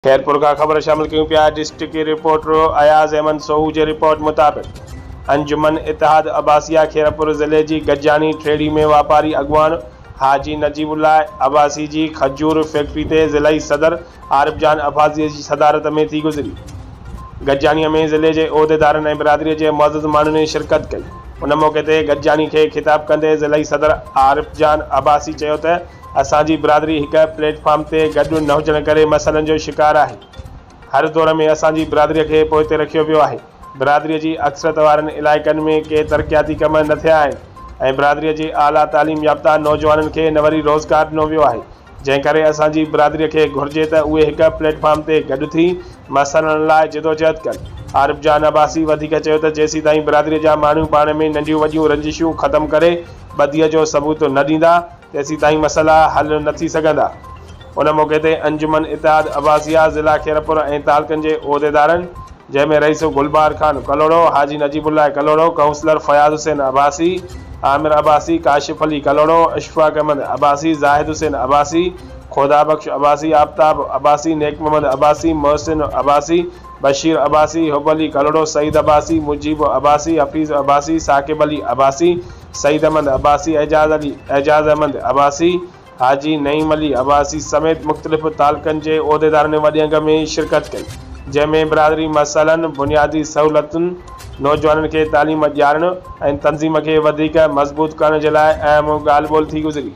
खैरपुर का खबर शामिल क्यों पिया। डिस्ट्रिक्ट रिपोर्टर अयाज अहमद सोहू के रिपोर्ट मुताबिक अंजुमन इत्तेहाद अब्बासिया खैरपुर ज़िले की गजानी ट्रेडी में वापारी अगवान हाजी नजीबुल्लाह अब्बासी की खजूर फैक्ट्री ते ज़िलाई सदर आरिफ जान अब्बासी की सदारत में थी गुज़री। गजानी में ज़िले के उहदेदारनि ऐं बिरादरी के मुअज़्ज़ज़ माण्हुनि ने शिरकत कई। उन मौके ते गजानी के खिताब कंदे ज़िलाई सदर आरिफ जान अब्बासी चयो त असांजी बिरादरी एक प्लेटफॉर्म ते गॾु न हुजण करे मसइलनि जो शिकार है। हर दौर में असांजी बिरादरी के पोइते रखियो वियो आहे। बिरादरी की अक्सरत वारनि इलाइक़नि में के तरक्याती कम न थिया आहिनि ऐं बिरादरी जी आला तालीम याफ़्ता नौजवाननि के न वरी रोज़गार ॾिनो वियो आहे। जंहिं करे असांजी बिरादरी के घुर्जे त उहे एक प्लेटफॉर्म ते गॾु थी मसइलनि लाइ जिदोजहद कनि। आरिफ जान अब्बासी वधीक चयो त जेसीं ताईं बिरादरी जा माण्हू पाण में नंढियूं वॾियूं रंजिशूं ख़त्म करे बदीअ जो सबूत न ॾींदा तेसीं ताईं मसइला हल न थी सघंदा। उन मौके ते अंजुमन इत्तेहाद अब्बासिया ज़िला खैरपुर ऐं तालुकनि के उहदेदारनि जंहिंमें रईस गुलबार खान कलोड़ो, हाजी नजीबुल्लाह कलोड़ो, काउंसलर फयाज़ हुसैन अब्बासी, आमिर अब्बासी, काशिफ अली कलोड़ो, अशफाक अहमद अब्बासी, जाहिद हुसैन अब्बासी, खुदा बख्श अब्बासी, आफ्ताब अब्बासी, नेक मोहम्मद अब्बासी, मोहसिन अब्बासी, बशीर अब्बासी, हुब अली कलोड़ो, सईद अब्बासी, मुजीब अब्बासी, हफीज़ अब्बासी, साकिब अली अब्बासी, सईद अहमद अब्बासी, एजाज अहमद अब्बासी, हाजी नईम अली अब्बासी समेत मुख्तलिफ़ तालुकनि के उहदेदारनि वॾे अंग में शिरकत कई। जंहिंमें बिरादरी मसइलनि, बुनियादी सहूलतुनि, नौजवाननि के तालीम ॾियारण ऐं तंज़ीम के वधीक मज़बूत करण जे लाइ अहम ॻाल्हि ॿोल्हि थी गुज़री।